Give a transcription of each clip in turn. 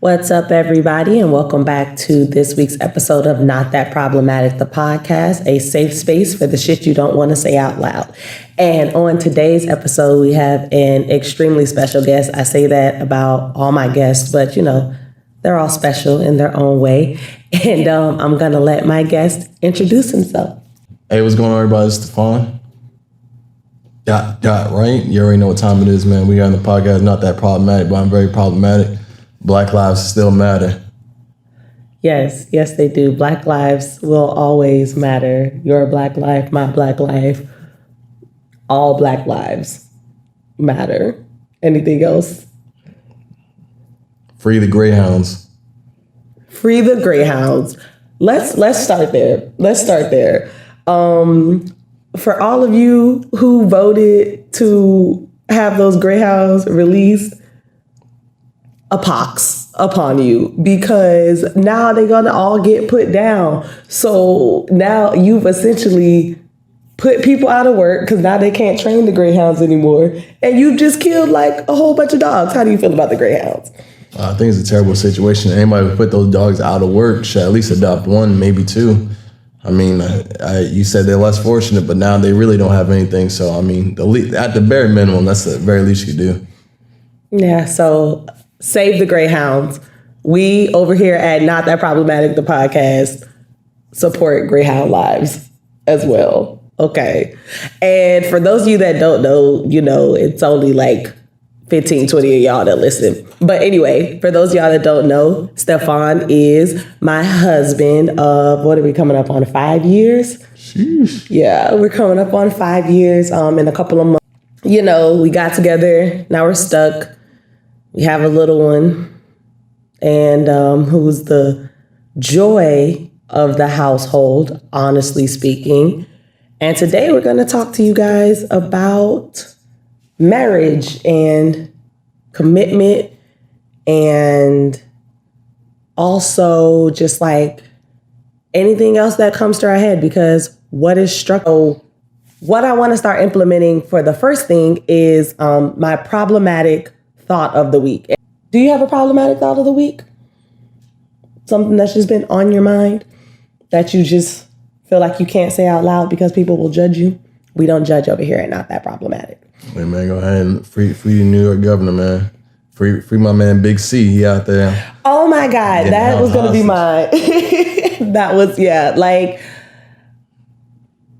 What's up, everybody, and welcome back to this week's episode of Not That Problematic, the podcast, a safe space for the shit you don't want to say out loud. And on today's episode, we have an extremely special guest. I say that about all my guests, but they're all special in their own way. And I'm going to let my guest introduce himself. Hey, what's going on, everybody? It's Stephon. Right? You already know what time it is, man. We are on the podcast, Not That Problematic, but I'm very problematic. Black lives still matter. Yes, they do. Black lives will always matter. Your black life, my black life, all black lives matter. Anything else? Free the Greyhounds. Free the Greyhounds. Let's start there. For all of you who voted to have those Greyhounds released, a pox upon you, because now they're gonna all get put down. So now you've essentially put people out of work because now they can't train the Greyhounds anymore, and you just killed like a whole bunch of dogs. How do you feel about the Greyhounds? I think it's a terrible situation. Anybody who put those dogs out of work should at least adopt one, maybe two. I mean, you said they're less fortunate, but now they really don't have anything. So, I mean, at the bare minimum, that's the very least you could do. Yeah, so save the Greyhounds. We over here at Not That Problematic, the podcast, support Greyhound lives as well. Okay. And for those of you that don't know, it's only like 15, 20 of y'all that listen. But anyway, for those of y'all that don't know, Stephon is my husband of, what are we coming up on, 5 years? Sheesh. Yeah, we're coming up on 5 years in a couple of months. We got together. Now we're stuck. We have a little one, and who's the joy of the household, honestly speaking. And today we're going to talk to you guys about marriage and commitment, and also just like anything else that comes to our head, because what is struck. So what I want to start implementing for the first thing is my problematic thought of the week. Do you have a problematic thought of the week? Something that's just been on your mind that you just feel like you can't say out loud because people will judge you? We don't judge over here at Not That Problematic. Hey, man, go ahead and free the New York governor, man. Free my man Big C. He out there. Oh my God, that was going to be mine. That was, yeah. Like,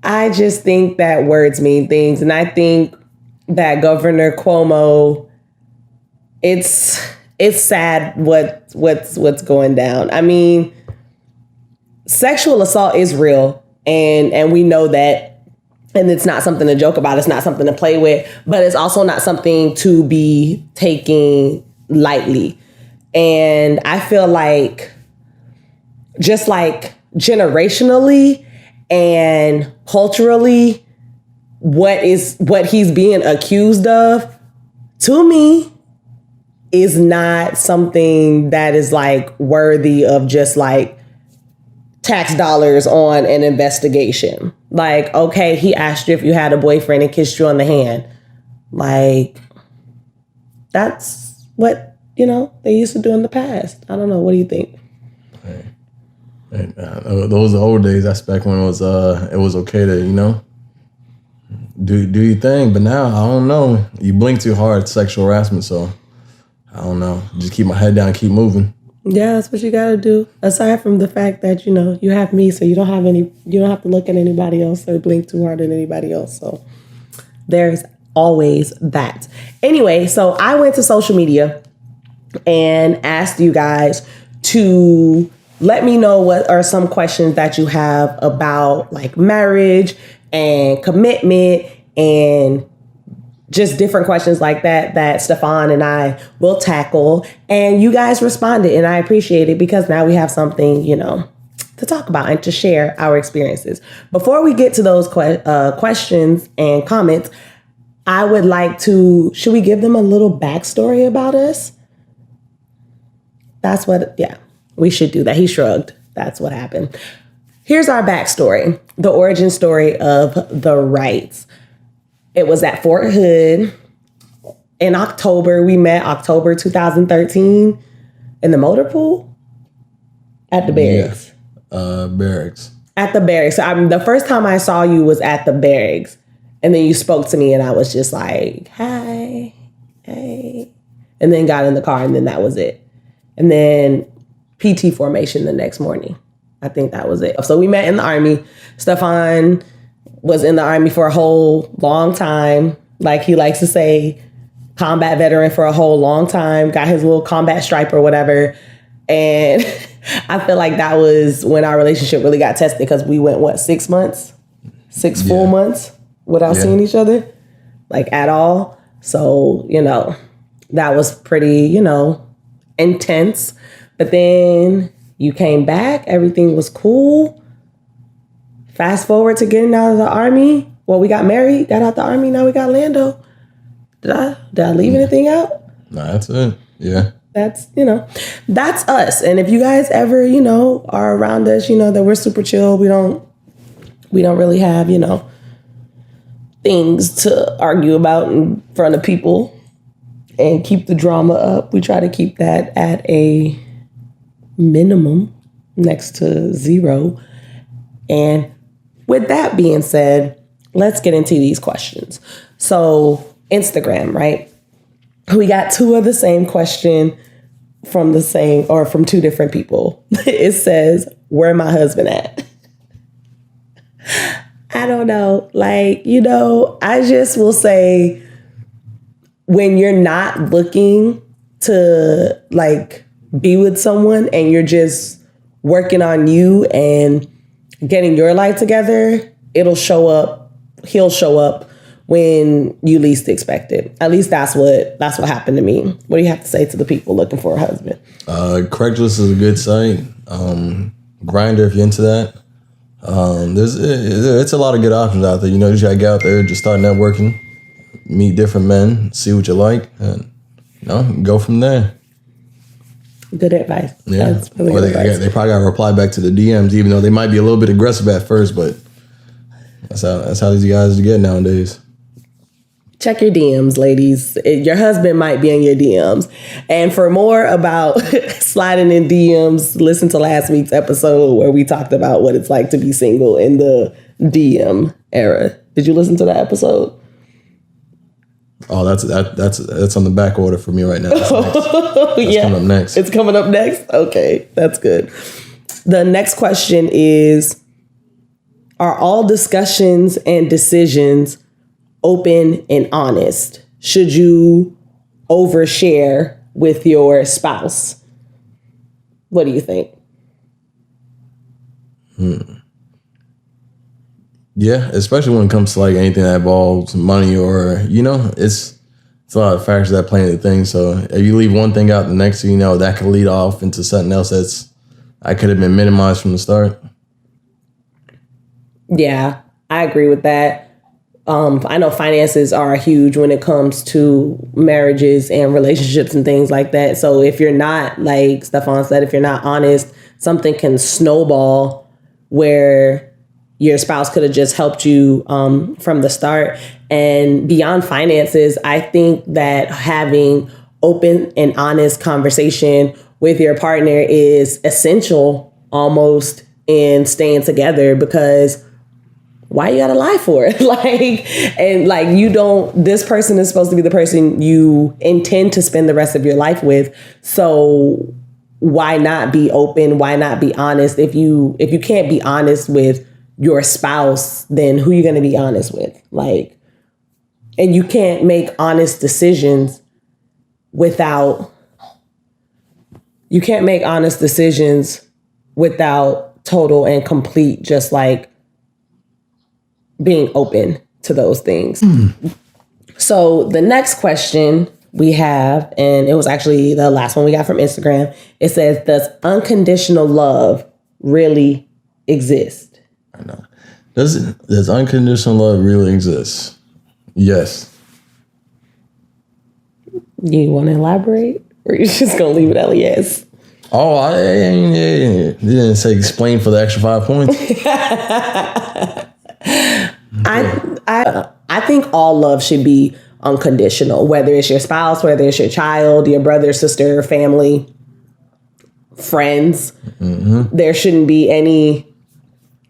I just think that words mean things. And I think that Governor Cuomo, it's sad what's going down. I mean, sexual assault is real, and we know that. And it's not something to joke about. It's not something to play with, but it's also not something to be taken lightly. And I feel like just like generationally and culturally, what he's being accused of, to me, is not something that is like worthy of just like tax dollars on an investigation. Like, okay, he asked you if you had a boyfriend and kissed you on the hand. Like, that's what, they used to do in the past. I don't know. What do you think? Those are the old days. That's back when it was okay to, do your thing. But now, I don't know. You blink too hard, sexual harassment. So, I don't know. Just keep my head down, keep moving. Yeah, that's what you got to do. Aside from the fact that, you have me, so you don't have to look at anybody else or blink too hard at anybody else. So there's always that. Anyway, so I went to social media and asked you guys to let me know what are some questions that you have about like marriage and commitment and just different questions like that Stephon and I will tackle. And you guys responded, and I appreciate it, because now we have something, to talk about and to share our experiences. Before we get to those questions and comments, I would like to, should we give them a little backstory about us? We should do that. He shrugged. That's what happened. Here's our backstory, the origin story of the Wrights. It was at Fort Hood in October. We met October 2013. In the motor pool? At the barracks? Yeah. Barracks. At the barracks. So the first time I saw you was at the barracks. And then you spoke to me and I was just like, hi, hey. And then got in the car and then that was it. And then PT formation the next morning. I think that was it. So we met in the Army. Stephon was in the Army for a whole long time. Like he likes to say, combat veteran for a whole long time. Got his little combat stripe or whatever. And I feel like that was when our relationship really got tested because we went, 6 months? 6 full months without seeing each other? Like at all. So, that was pretty, intense. But then you came back. Everything was cool. Fast forward to getting out of the Army. Well, we got married, got out the Army. Now we got Lando. Did I leave anything out? No, that's it. Yeah. That's, that's us. And if you guys ever, are around us, that we're super chill. We don't really have, things to argue about in front of people and keep the drama up. We try to keep that at a minimum, next to 0. And with that being said, let's get into these questions. So Instagram, right? We got 2 of the same question from 2 different people. It says, where my husband at? I don't know. I just will say when you're not looking to be with someone and you're just working on you and getting your life together, it'll show up. He'll show up when you least expect it. At least that's what happened to me. What do you have to say to the people looking for a husband? Craigslist is a good site. Grindr, if you're into that. It's a lot of good options out there. You just gotta get out there, just start networking, meet different men, see what you like, and go from there. Good advice. Yeah. That's really good advice. They probably gotta reply back to the DMs, even though they might be a little bit aggressive at first, but that's how these guys get nowadays. Check your DMs, ladies. Your husband might be in your DMs. And for more about sliding in DMs, listen to last week's episode where we talked about what it's like to be single in the DM era. Did you listen to that episode? Oh, that's on the back order for me right now. That's coming up next. It's coming up next? Okay, that's good. The next question is, are all discussions and decisions open and honest? Should you overshare with your spouse? What do you think? Yeah, especially when it comes to anything that involves money or, it's a lot of factors that play into things. So if you leave one thing out, the next thing you know, that could lead off into something else I could have been minimized from the start. Yeah, I agree with that. I know finances are huge when it comes to marriages and relationships and things like that. So if you're not, like Stephon said, if you're not honest, something can snowball where your spouse could have just helped you from the start. And beyond finances, I think that having open and honest conversation with your partner is essential almost in staying together, because why you gotta lie for it? This person is supposed to be the person you intend to spend the rest of your life with. So why not be open? Why not be honest? If you can't be honest with your spouse, then who are you gonna be honest with? And you can't make honest decisions without total and complete, just being open to those things. So the next question we have, and it was actually the last one we got from Instagram, it says, does unconditional love really exist? I know. Does unconditional love really exist? Yes. You want to elaborate, or you're just gonna leave it at yes? Oh, I didn't say explain for the extra 5 points. I think all love should be unconditional, whether it's your spouse, whether it's your child, your brother, sister, family. friends. There shouldn't be any.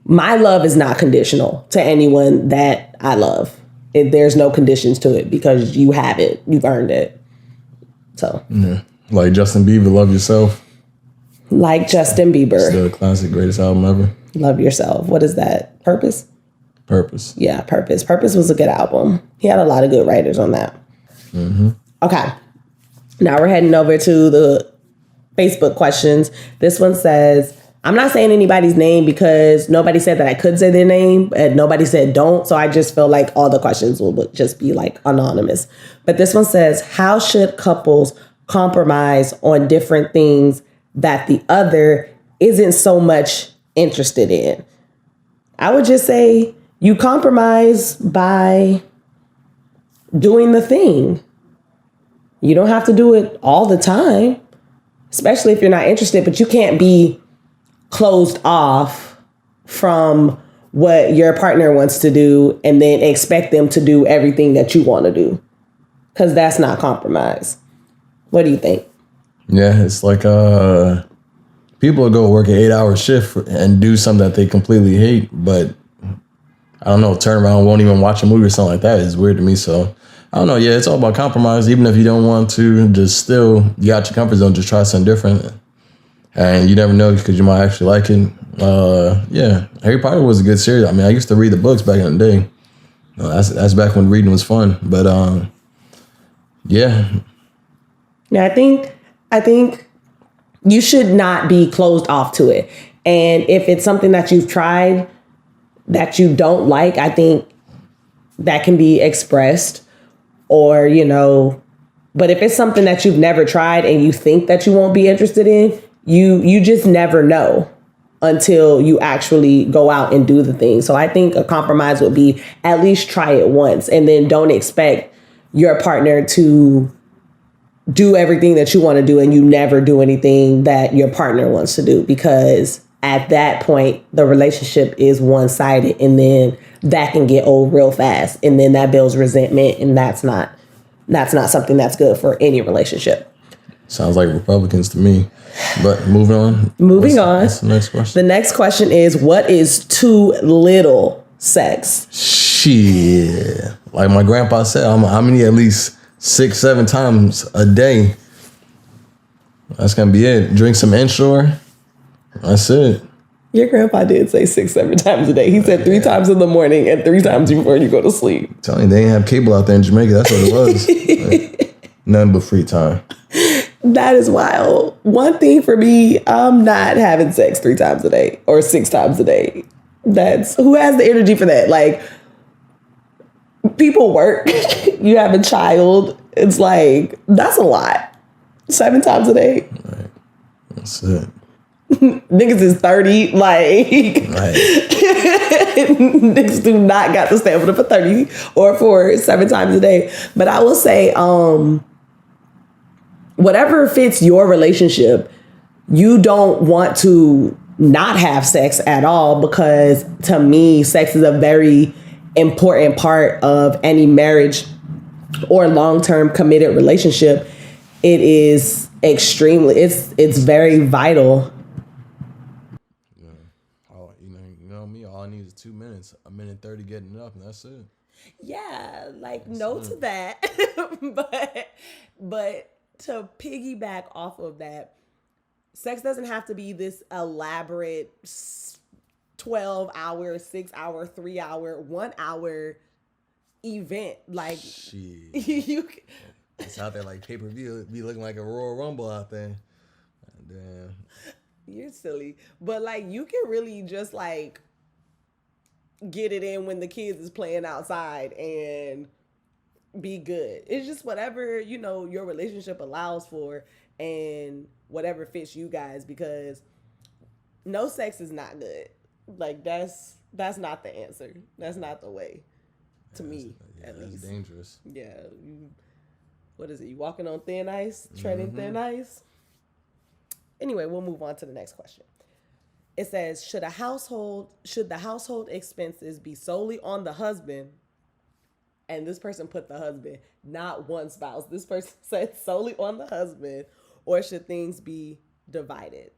My love is not conditional to anyone that I love. There's no conditions to it because you have it. You've earned it. So. Yeah. Like Justin Bieber, Love Yourself. Like Justin Bieber. Still a classic, greatest album ever. Love Yourself. What is that? Purpose? Purpose. Yeah, Purpose. Purpose was a good album. He had a lot of good writers on that. Okay. Now we're heading over to the Facebook questions. This one says, I'm not saying anybody's name because nobody said that I could say their name, and nobody said don't. So I just feel like all the questions will just be like anonymous. But this one says, how should couples compromise on different things that the other isn't so much interested in? I would just say you compromise by doing the thing. You don't have to do it all the time, especially if you're not interested, but you can't be closed off from what your partner wants to do and then expect them to do everything that you want to do, because that's not compromise. What do you think? Yeah, it's like people will go work an 8-hour shift and do something that they completely hate, but I don't know, turn around, won't even watch a movie or something like that is weird to me. So I don't know. Yeah, it's all about compromise. Even if you don't want to, just still, you got your comfort zone, just try something different. And you never know because you might actually like it. Yeah, Harry Potter was a good series. I mean, I used to read the books back in the day. That's back when reading was fun. But yeah. Yeah, I think you should not be closed off to it. And if it's something that you've tried that you don't like, I think that can be expressed, or, but if it's something that you've never tried and you think that you won't be interested in, you just never know until you actually go out and do the thing. So I think a compromise would be at least try it once, and then don't expect your partner to do everything that you want to do and you never do anything that your partner wants to do, because at that point the relationship is one-sided, and then that can get old real fast, and then that builds resentment, and that's not something that's good for any relationship. Sounds like Republicans to me. But moving on. What's the next question? The next question is, what is too little sex? Shit. Like my grandpa said, I'm gonna need at least 6-7 times a day. That's gonna be it. Drink some Ensure. That's it. Your grandpa did say 6-7 times a day. He said 3 times in the morning and 3 times before you go to sleep. I'm telling you, they didn't have cable out there in Jamaica. That's what it was. Like, nothing but free time. That is wild. One thing for me, I'm not having sex 3 times a day or 6 times a day. Who has the energy for that? Like, people work. You have a child. It's like, that's a lot. 7 times a day. Right. That's it. Niggas is 30. Like, right. Niggas do not got the stamina for 30 or for 7 times a day. But I will say, whatever fits your relationship, you don't want to not have sex at all, because to me, sex is a very important part of any marriage or long-term committed relationship. It is extremely, it's very vital. Yeah. You know me, all I need is 2 minutes, 1:30 getting up, and that's it. Yeah, like no to that. but to piggyback off of that, sex doesn't have to be this elaborate 12-hour, 6-hour, 3-hour, 1 hour event. Like, you it's out there like pay-per-view. It'd be looking like a Royal Rumble out there. Damn. You're silly. But like, you can really just like get it in when the kids is playing outside and be good. It's just whatever, your relationship allows for and whatever fits you guys, because no sex is not good. Like, that's not the answer. That's not the way, to me, at least. That's dangerous. Yeah. What is it? You walking on thin ice? Treading thin ice? Anyway, we'll move on to the next question. It says, should the household expenses be solely on the husband? And this person put the husband, not one spouse. This person said solely on the husband, or should things be divided.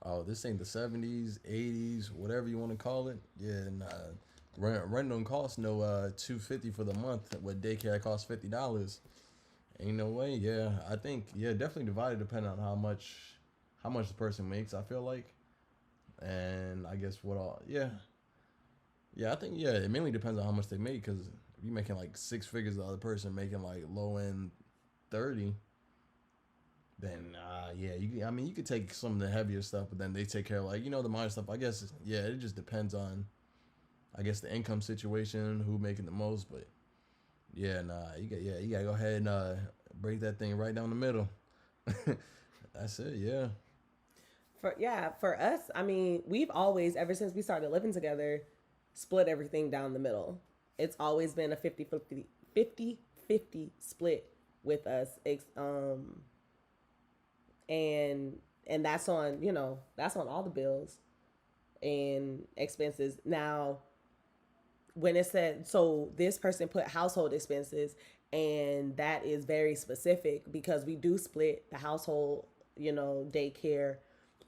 Oh, this ain't the 70s, 80s, whatever you want to call it. Yeah, nah. Rent don't cost no $250 for the month. What daycare costs $50. Ain't no way. Yeah, I think definitely divided depending on how much the person makes. I feel like, and I guess what all. Yeah. I think it mainly depends on how much they make. Because if you're making like six figures, the other person making like low end 30. Then you could take some of the heavier stuff, but then they take care of like the minor stuff. I guess it just depends on, I guess, the income situation, who making the most. But you gotta go ahead and break that thing right down the middle. That's it. Yeah. For us, I mean, we've always, ever since we started living together, split everything down the middle. It's always been a 50-50 split with us. And that's on that's on all the bills and expenses. Now, when it said, so this person put household expenses, and that is very specific because we do split the household, daycare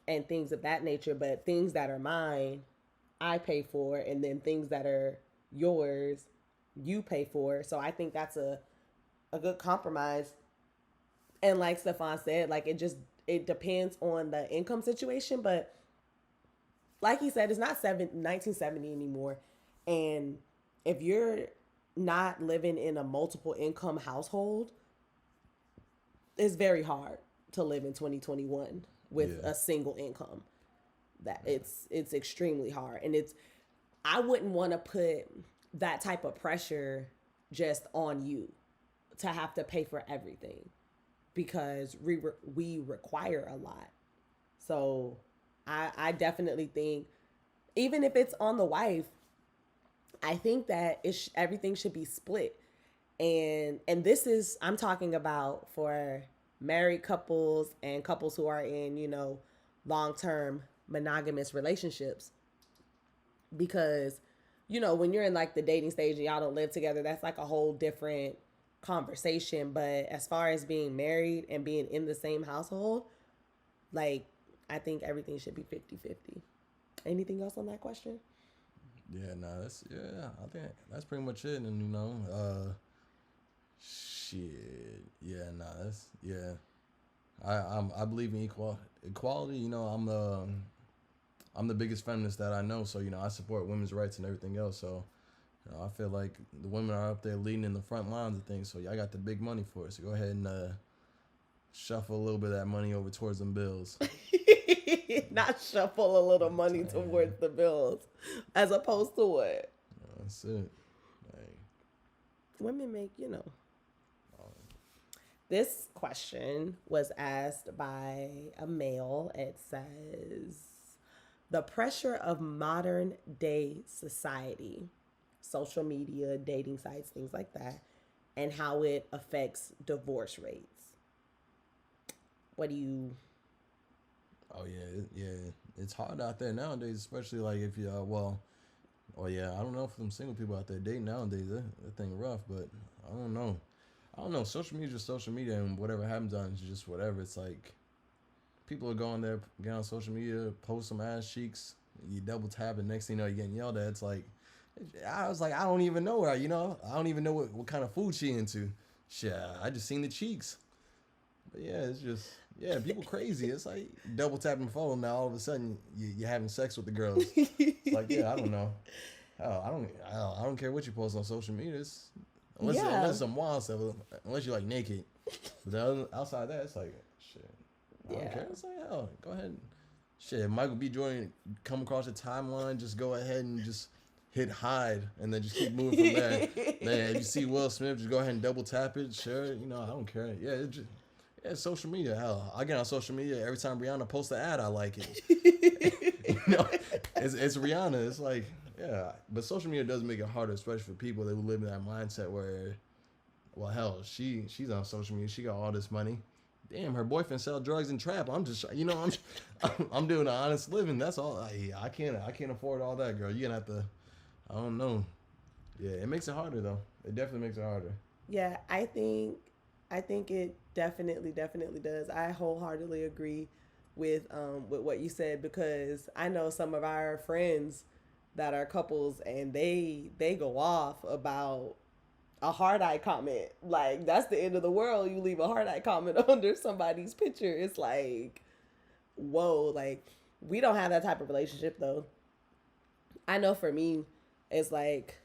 and things of that nature. But things that are mine, I pay for, and then things that are yours, you pay for. So I think that's a good compromise. And like Stephon said, like it depends on the income situation. But like he said, it's not 1970 anymore. And if you're not living in a multiple income household, it's very hard to live in 2021 with a single income. It's extremely hard. And I wouldn't want to put that type of pressure just on you to have to pay for everything, because we require a lot. So I definitely think, even if it's on the wife, I think that everything should be split. And this is, I'm talking about for married couples and couples who are in, long-term monogamous relationships. Because, when you're in like the dating stage and y'all don't live together, that's like a whole different conversation. But as far as being married and being in the same household, like, I think everything should be 50-50. Anything else on that question? Yeah, no, I think that's pretty much it. And shit, yeah, no, I believe in equality. I'm the biggest feminist that I know, so I support women's rights and everything else. So I feel like the women are up there leading in the front lines of things. So y'all got the big money for it. So go ahead and shuffle a little bit of that money over towards them bills. Not shuffle a little money towards the bills, as opposed to what? That's it. Like, women make, This question was asked by a male. It says, the pressure of modern day society, social media, dating sites, things like that, and how it affects divorce rates. What do you... Oh yeah, it's hard out there nowadays, especially like if you I don't know if them single people out there dating nowadays, that thing rough, but I don't know. Social media is just social media, and whatever happens on it is just whatever. It's like people are going there, get on social media, post some ass cheeks, you double tap, and next thing you know, you're getting yelled at. It's like, I was like, I don't even know her, I don't even know what kind of food she into. Shit, I just seen the cheeks. But it's just, people crazy. It's like double tapping phone, now all of a sudden you're having sex with the girls. It's like, I don't know. Hell, I don't care what you post on social media. Unless some wild stuff, unless you're like naked. But outside that, it's like, shit, I don't care. It's like, hell, go ahead. Shit, Michael B. Jordan come across your timeline, just go ahead and just hit hide, and then just keep moving from there. Then if you see Will Smith, just go ahead and double tap it, share it. I don't care. It's social media. Hell, I get on social media every time Rihanna posts an ad, I like it. It's Rihanna. It's like, but social media does make it harder, especially for people that live in that mindset where, well, hell, she's on social media. She got all this money. Damn, her boyfriend sell drugs and trap. I'm just, I'm doing an honest living. That's all. I can't afford all that, girl. You're gonna have to. I don't know. Yeah, it makes it harder though. It definitely makes it harder. Yeah, I think it definitely does. I wholeheartedly agree with what you said, because I know some of our friends that are couples and they go off about a hard eye comment. Like, that's the end of the world. You leave a hard eye comment under somebody's picture. It's like, whoa, like, we don't have that type of relationship though. I know for me, it's like,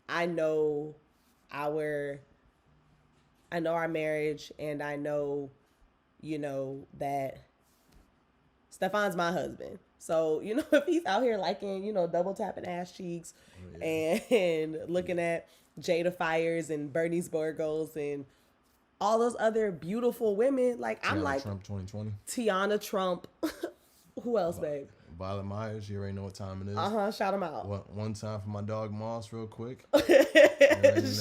I know our marriage, and I know, that Stephon's my husband. So, if he's out here liking, double tapping ass cheeks and looking at Jada Fires and Bernice Burgos and all those other beautiful women, like, I'm like Trump 2020. Tiana Trump. Who else, babe? Violet Myers, you already know what time it is. Shout him out. One time for my dog Moss, real quick.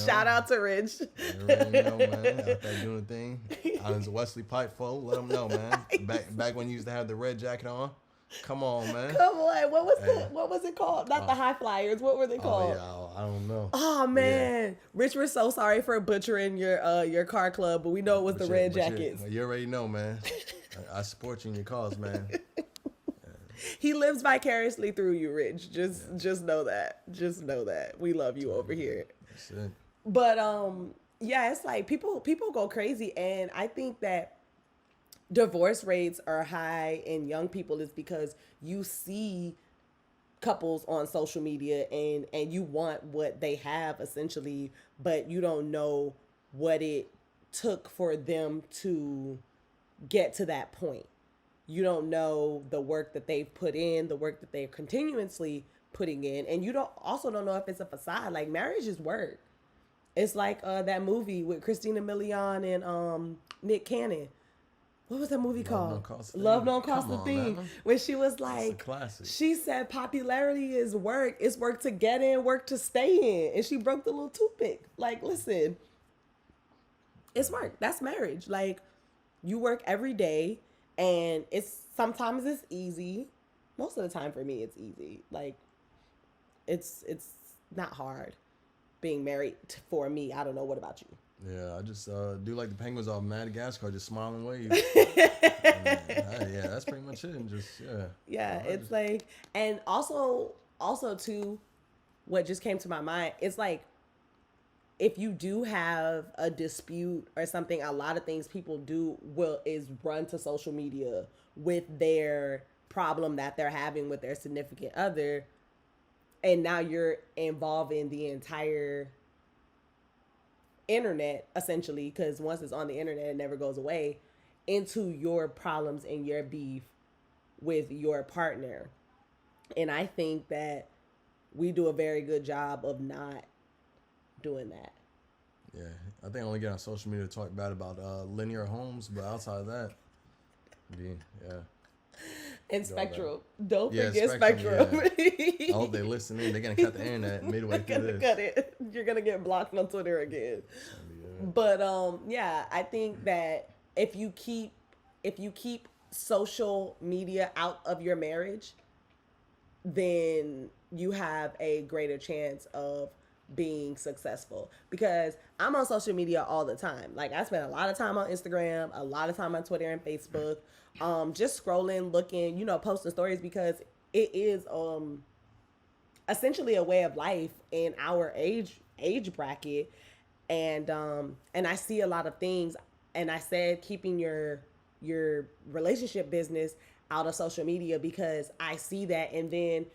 Shout out to Rich. You already know, man. Out there doing a thing. I was Wesley Pipeful. Let him know, man. Back when you used to have the red jacket on. Come on, man. Come on. What was it called? Not the High Flyers. What were they called? Oh, yeah, I don't know. Oh man, yeah. Rich, we're so sorry for butchering your car club, but we know it was the red jackets. You already know, man. I support you in your cause, man. He lives vicariously through you, Rich. Just know that. Just know that. We love you over here. That's it. But yeah, it's like people go crazy, and I think that divorce rates are high in young people is because you see couples on social media and you want what they have essentially, but you don't know what it took for them to get to that point. You don't know the work that they've put in, the work that they're continuously putting in, and you also don't know if it's a facade. Like, marriage is work. It's like that movie with Christina Milian and Nick Cannon. What was that movie called? Love Don't Cost a Thing. When she was like, classic. She said popularity is work. It's work to get in, work to stay in. And she broke the little toothpick. Like, listen, it's work. That's marriage. Like, you work every day, and sometimes it's easy. Most of the time for me, it's easy. Like, it's not hard being married for me. I don't know. What about you? Yeah, I just do like the penguins off Madagascar, just smile and wave. Yeah, that's pretty much it. And just it's like, and also too, what just came to my mind, it's like, if you do have a dispute or something, a lot of things people do is run to social media with their problem that they're having with their significant other, and now you're involving the entire internet, essentially, because once it's on the internet, it never goes away, into your problems and your beef with your partner. And I think that we do a very good job of not doing that. Yeah, I think I only get on social media to talk bad about linear homes, but outside of that, yeah. And Spectrum. Don't forget Spectrum. Yeah. I hope they listen in. They're going to cut the internet midway through this. Cut it. You're going to get blocked on Twitter again. But yeah, I think that if you keep social media out of your marriage, then you have a greater chance of being successful. Because I'm on social media all the time. Like, I spend a lot of time on Instagram, a lot of time on Twitter and Facebook, just scrolling, looking, posting stories, because it is essentially a way of life in our age bracket. And I see a lot of things, and I said keeping your relationship business out of social media, because I see that, and then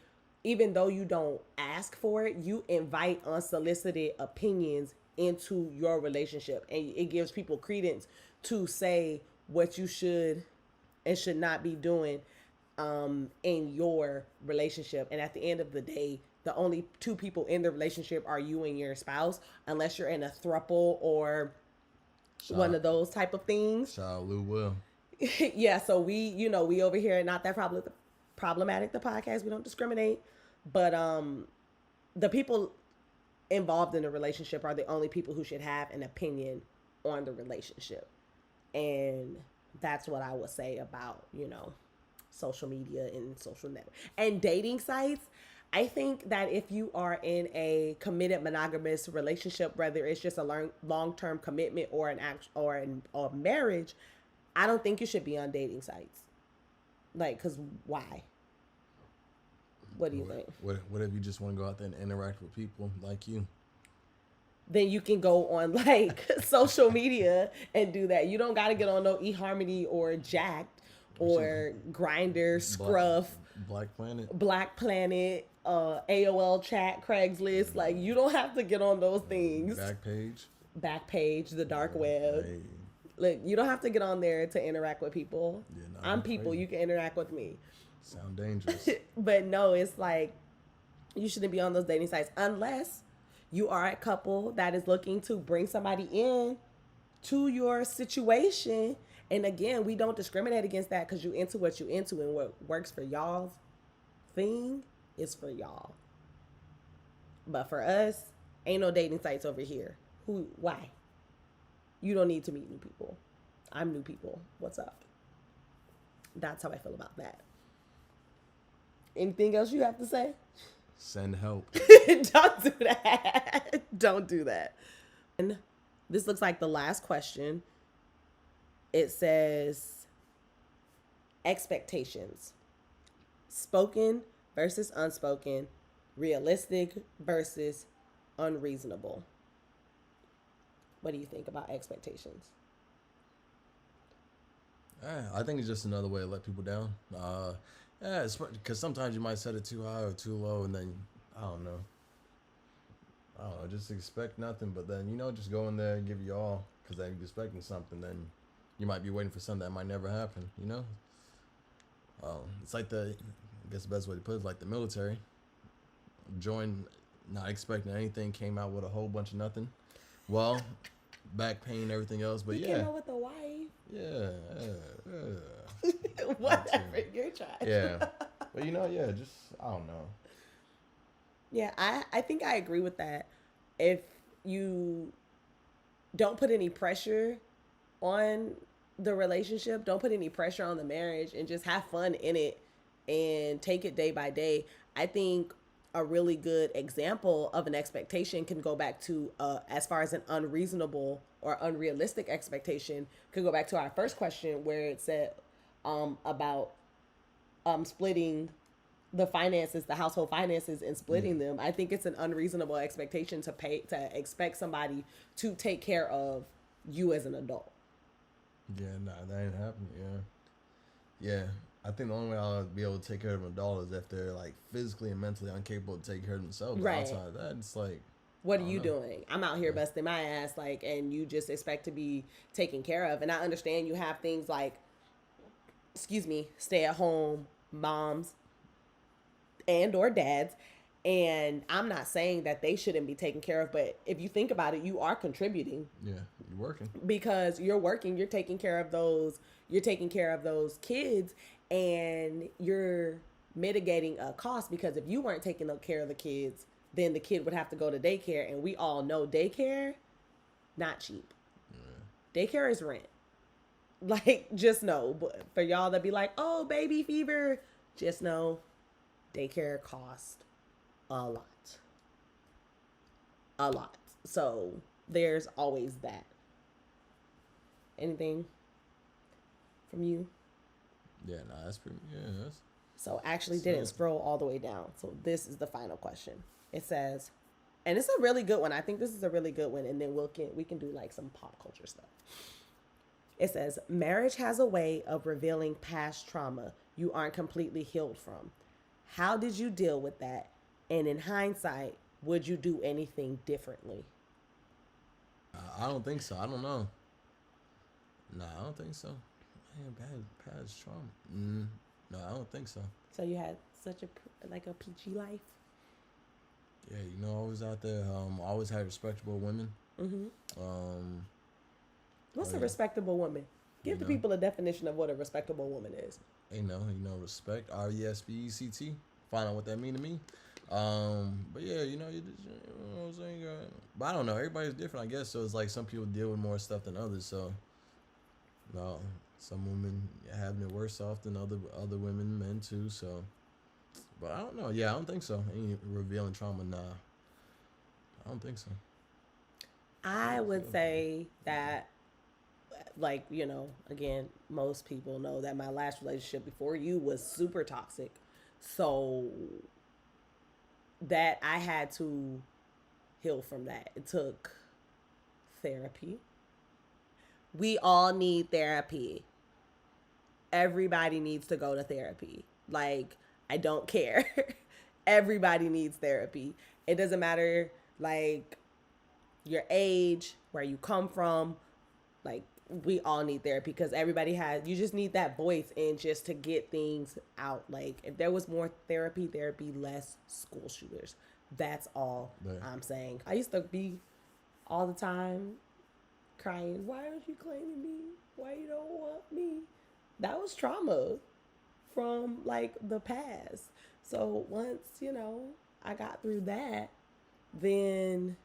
even though you don't ask for it, you invite unsolicited opinions into your relationship, and it gives people credence to say what you should and should not be doing in your relationship. And at the end of the day, the only two people in the relationship are you and your spouse, unless you're in a throuple or one of those type of things. Shout out Lou Will. Yeah, so we over here, not that problematic, the podcast, we don't discriminate, but the people involved in the relationship are the only people who should have an opinion on the relationship. And that's what I would say about, social media and social network and dating sites. I think that if you are in a committed monogamous relationship, whether it's just a long-term commitment or a marriage, I don't think you should be on dating sites. Like, because why? What do you think? What if you just want to go out there and interact with people like you? Then you can go on like social media and do that. You don't got to get on no eHarmony or Jacked or Grinder, Scruff, Black Planet, AOL Chat, Craigslist. Like, you don't have to get on those things. Backpage, the dark web. Hey. Look, you don't have to get on there to interact with people. Yeah, no, I'm people. crazy. You can interact with me. Sound dangerous. But no, it's like you shouldn't be on those dating sites unless you are a couple that is looking to bring somebody in to your situation. And again, we don't discriminate against that because you into what you into, and what works for y'all's thing is for y'all. But for us, ain't no dating sites over here. Why? You don't need to meet new people. I'm new people. What's up? That's how I feel about that. Anything else you have to say? Send help. Don't do that. Don't do that. And this looks like the last question. It says expectations. Spoken versus unspoken. Realistic versus unreasonable. What do you think about expectations? I think it's just another way to let people down. Yeah, because sometimes you might set it too high or too low, and then I don't know, just expect nothing. But then just go in there and give you all, because then you're expecting something. Then you might be waiting for something that might never happen. It's like I guess the best way to put it is like the military. Joined not expecting anything, came out with a whole bunch of nothing. Well, back pain and everything else, but you yeah. came out with a wife. Yeah. Whatever, you're trying. Yeah. But just, I don't know. Yeah, I think I agree with that. If you don't put any pressure on the relationship, don't put any pressure on the marriage, and just have fun in it and take it day by day, I think a really good example of an expectation can go back to, as far as an unreasonable or unrealistic expectation, could go back to our first question where it said about splitting the finances, the household finances, and splitting them. I think it's an unreasonable expectation to expect somebody to take care of you as an adult. Yeah, nah, that ain't happening. Yeah. I think the only way I'll be able to take care of an adult is if they're like physically and mentally incapable to take care of themselves. Right. Outside of that, it's like, what are you doing? I'm out here busting my ass, like, and you just expect to be taken care of. And I understand you have things like, stay at home moms and or dads. And I'm not saying that they shouldn't be taken care of, but if you think about it, you are contributing. Yeah, you're working. Because you're working, you're taking care of those kids, and you're mitigating a cost, because if you weren't taking care of the kids, then the kid would have to go to daycare, and we all know daycare, not cheap. Yeah. Daycare is rent. Like, just know, but for y'all that be like, oh, baby fever, just know daycare costs a lot. So there's always that. Anything from you? Yeah, nah, that's pretty. Yeah, that's. So actually didn't scroll all the way down. So this is the final question. It says, and it's a really good one. I think this is a really good one, and then we can do like some pop culture stuff. It says, marriage has a way of revealing past trauma you aren't completely healed from. How did you deal with that? And in hindsight, would you do anything differently? I don't think so. I don't know. Nah, I don't think so. Man, past trauma. No, I don't think so. So you had such a peachy life? Yeah, always out there. Always had respectable women. Mm-hmm. What's a respectable woman? Give the people a definition of what a respectable woman is. Respect. RESPECT. Find out what that mean to me. But yeah, you know what I'm saying? But I don't know. Everybody's different, I guess. So it's like some people deal with more stuff than others. So, no, some women having it worse off than other women, men too. So, but I don't know. Yeah, I don't think so. Any revealing trauma? Nah, I don't think so. I would say that like, you know, again, most people know that my last relationship before you was super toxic. So that I had to heal from that. It took therapy. We all need therapy. Everybody needs to go to therapy. Like, I don't care. Everybody needs therapy. It doesn't matter, like, your age, where you come from. Like, we all need therapy because everybody has, you just need that voice and just to get things out. Like, if there was more therapy, there'd be less school shooters. That's all I'm saying. I used to be all the time crying, why aren't you claiming me? Why you don't want me? That was trauma from like the past. So once, you know, I got through that, then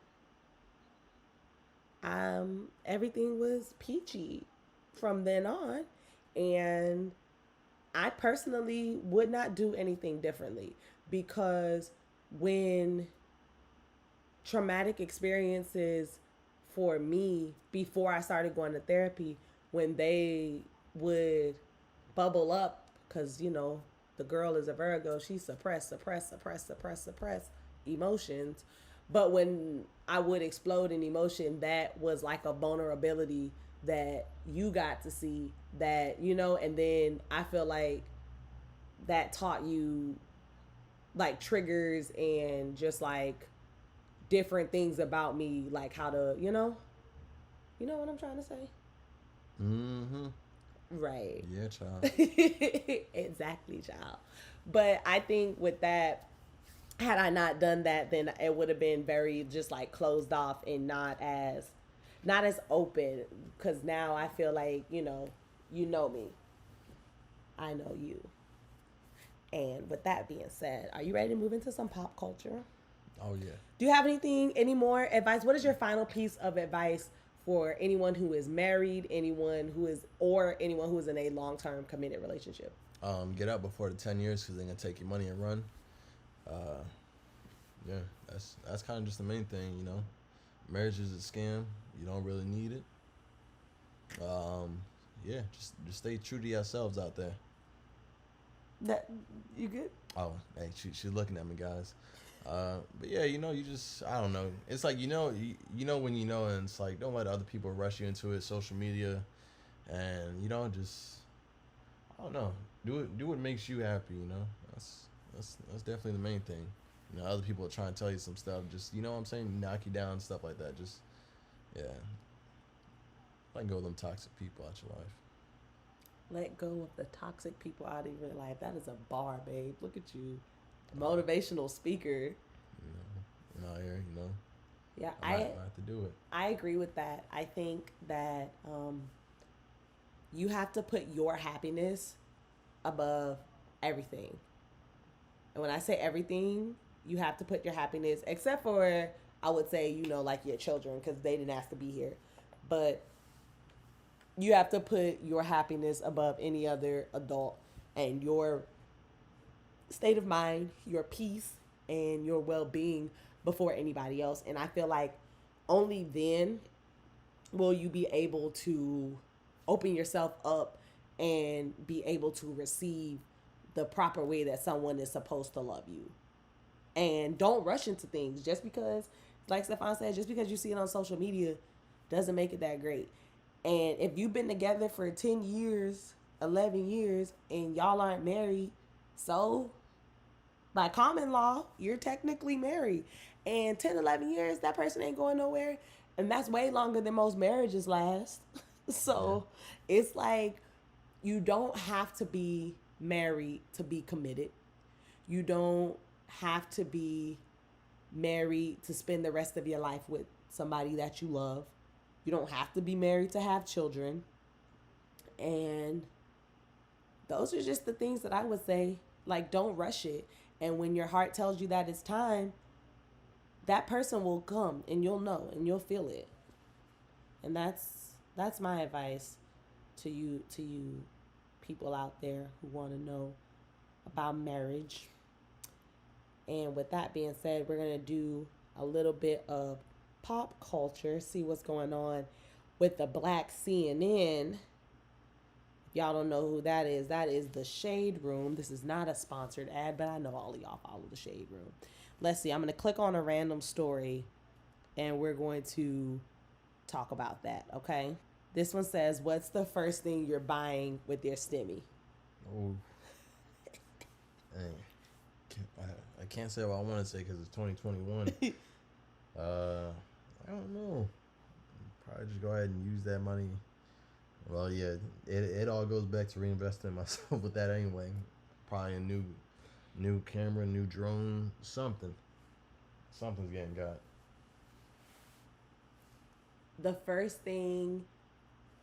everything was peachy from then on. And I personally would not do anything differently because when traumatic experiences for me before I started going to therapy, when they would bubble up, because, you know, the girl is a Virgo, she suppress emotions. But when I would explode in emotion, that was like a vulnerability that you got to see, that, you know, and then I feel like that taught you like triggers and just like different things about me, like how to, you know what I'm trying to say? Mm-hmm. Right. Yeah, child. Exactly, child. But I think with that, had I not done that, then it would have been very just like closed off and not as open. Because now I feel like, you know me. I know you. And with that being said, are you ready to move into some pop culture? Oh, yeah. Do you have any more advice? What is your final piece of advice for anyone who is married, anyone who is in a long-term committed relationship? Get out before the 10 years because they're going to take your money and run. Yeah, that's kind of just the main thing, you know. Marriage is a scam. You don't really need it. Yeah, just stay true to yourselves out there. That you good? Oh, hey, she's looking at me, guys. But yeah, you know, you just, I don't know. It's like, you know when you know, and it's like, don't let other people rush you into it. Social media, and you know, just, I don't know, do what makes you happy. You know, that's definitely the main thing. You know, other people are trying to tell you some stuff, just, you know what I'm saying, knock you down, stuff like that. Just, yeah, let go of them toxic people out your life. Let go of the toxic people out of your life. That is a bar, babe. Look at you. Motivational speaker. You know, out here, you know. Yeah, I have to do it. I agree with that. I think that you have to put your happiness above everything. And when I say everything, you have to put your happiness, except for, I would say, you know, like your children, because they didn't ask to be here. But you have to put your happiness above any other adult, and your state of mind, your peace, and your well-being before anybody else. And I feel like only then will you be able to open yourself up and be able to receive the proper way that someone is supposed to love you. And don't rush into things. Just because, like Stephon said, just because you see it on social media doesn't make it that great. And if you've been together for 10 years, 11 years, and y'all aren't married, so by common law, you're technically married. And 10, 11 years, that person ain't going nowhere. And that's way longer than most marriages last. So it's like, you don't have to be married to be committed. You don't have to be married to spend the rest of your life with somebody that you love. You don't have to be married to have children. And those are just the things that I would say. Like, don't rush it. And when your heart tells you that it's time, that person will come and you'll know and you'll feel it. And that's my advice to you people out there who want to know about marriage. And with that being said, we're going to do a little bit of pop culture, see what's going on with the black CNN. Y'all don't know who that is. That is the Shade Room. This is not a sponsored ad, but I know all of y'all follow the Shade Room. Let's see. I'm going to click on a random story, and we're going to talk about that, okay? This one says, what's the first thing you're buying with your stimmy? Oh. Dang. I can't say what I want to say because it's 2021. I don't know. Probably just go ahead and use that money. Well, yeah, it all goes back to reinvesting in myself with that anyway. Probably a new camera, new drone, something. Something's getting got. The first thing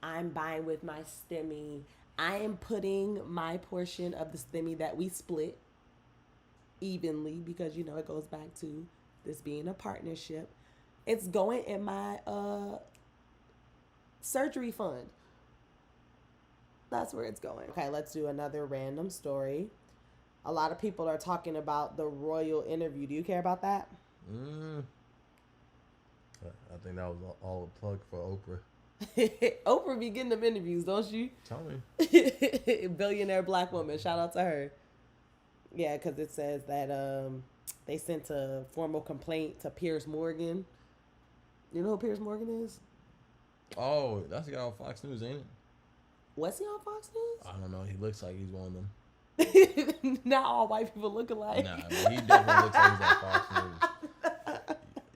I'm buying with my stimmy, I am putting my portion of the stimmy that we split evenly because, you know, it goes back to this being a partnership. It's going in my surgery fund. That's where it's going. Okay, let's do another random story. A lot of people are talking about the royal interview. Do you care about that? I think that was all a plug for Oprah. Oprah be getting them interviews, don't you? Tell me. Billionaire black woman. Shout out to her. Yeah, because it says that they sent a formal complaint to Piers Morgan. You know who Piers Morgan is? Oh, that's the guy on Fox News, ain't it? Was he on Fox News? I don't know. He looks like he's one of them. Not all white people look alike. Nah, but he definitely looks like he's on Fox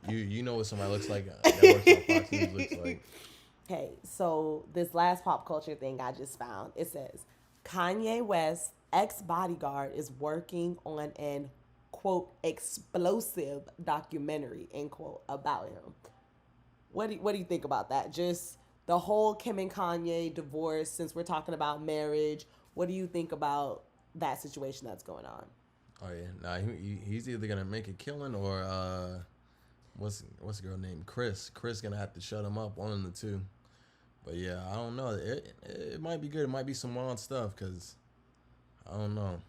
News. You know what somebody looks like that works on Fox News looks like. Okay, so this last pop culture thing I just found, it says Kanye West's ex-bodyguard is working on an, quote, explosive documentary, end quote, about him. What do you think about that? Just the whole Kim and Kanye divorce, since we're talking about marriage, what do you think about that situation that's going on? Oh, yeah. Nah, he's either going to make a killing or, what's the girl named? Chris. Chris going to have to shut him up, one of the two. But, yeah, I don't know. It might be good. It might be some wild stuff because, I don't know.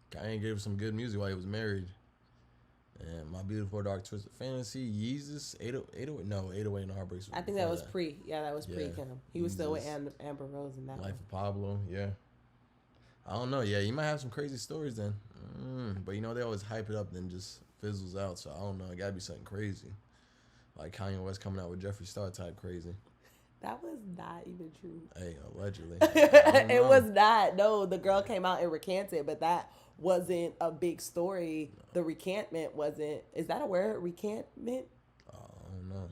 Kanye gave some good music while he was married. And My Beautiful Dark Twisted Fantasy, Yeezus, 808, no, 808 and Heartbreaks. I think that was pre. Yeah, that was pre-Kim. He was still with Yeezus. Amber Rose in that Life one. of Pablo, yeah. I don't know. Yeah, you might have some crazy stories then. But, you know, they always hype it up and then just fizzles out. So, I don't know. It got to be something crazy. Like Kanye West coming out with Jeffree Star type crazy. That was not even true. Hey, allegedly. It was not. No, the girl came out and recanted, but that wasn't a big story. The recantment wasn't. Is that a word? Recantment? I don't know.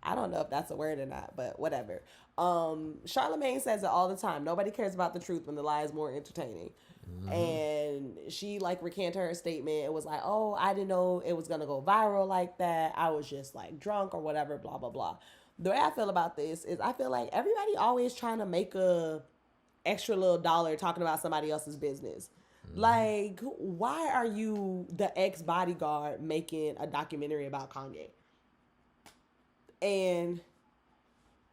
I don't know if that's a word or not, but whatever. Charlamagne says it all the time. Nobody cares about the truth when the lie is more entertaining. Mm-hmm. And she like recanted her statement. It was like, oh, I didn't know it was going to go viral like that. I was just like drunk or whatever, blah, blah, blah. The way I feel about this is I feel like everybody always trying to make a extra little dollar talking about somebody else's business. Mm-hmm. Like, why are you the ex-bodyguard making a documentary about Kanye? And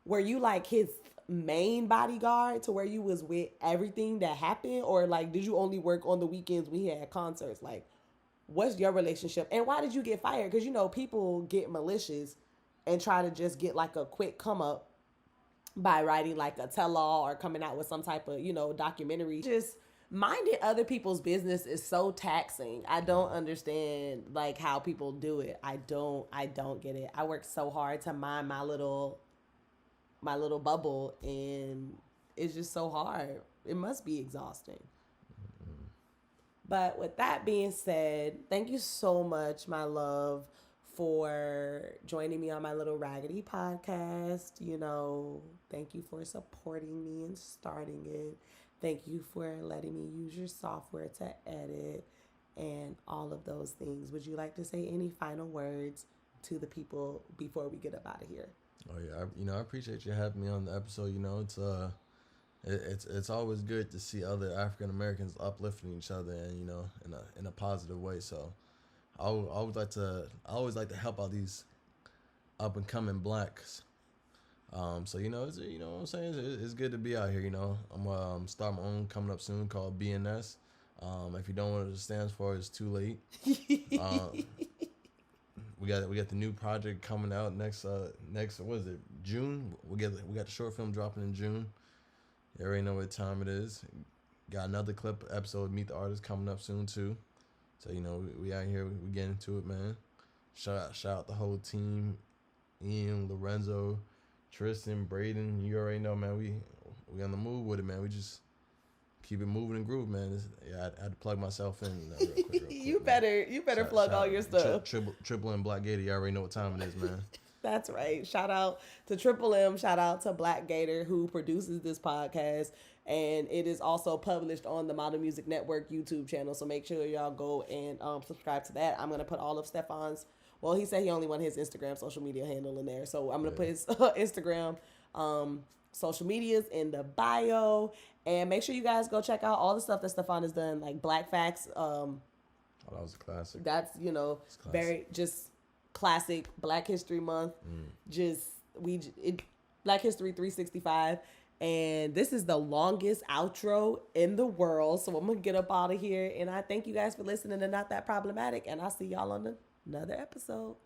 were you like his main bodyguard to where you was with everything that happened? Or like, did you only work on the weekends we had concerts? Like, what's your relationship? And why did you get fired? Because, you know, people get malicious and try to just get like a quick come up by writing like a tell-all or coming out with some type of, you know, documentary. Just minding other people's business is so taxing. I don't understand like how people do it. I don't get it. I work so hard to mind my little bubble and it's just so hard. It must be exhausting. Mm-hmm. But with that being said, thank you so much, my love, for joining me on my little raggedy podcast. You know, thank you for supporting me and starting it. Thank you for letting me use your software to edit and all of those things. Would you like to say any final words to the people before we get up out of here? Oh yeah, I appreciate you having me on the episode. You know, it's always good to see other African Americans uplifting each other and, you know, in a positive way. So I always like to help out these up and coming blacks. So you know, you know what I'm saying? It's good to be out here. You know, I'm starting my own coming up soon called BNS. If you don't know what it stands for, it's too late. we got the new project coming out next what is it, June? We got the short film dropping in June. You already know what time it is. Got another clip episode of Meet the Artist coming up soon too. So we out here, we getting into it, man. Shout out the whole team, Ian, Lorenzo, Tristan, Braden. You already know, man. We on the move with it, man. We just keep it moving and groove, man. I had to plug myself in real quick, you better plug all your stuff. Triple M Black Gator. You already know what time it is, man. That's right. Shout out to Triple M. Shout out to Black Gator, who produces this podcast. And it is also published on the Modern Music Network YouTube channel. So make sure y'all go and subscribe to that. I'm going to put all of Stephon's, well, he said he only wanted his Instagram social media handle in there. So I'm going to put his Instagram social medias in the bio. And make sure you guys go check out all the stuff that Stephon has done, like Black Facts. Oh, that was a classic. That's, very just classic Black History Month. Black History 365. And this is the longest outro in the world. So I'm going to get up out of here. And I thank you guys for listening to Not That Problematic. And I'll see y'all on another episode.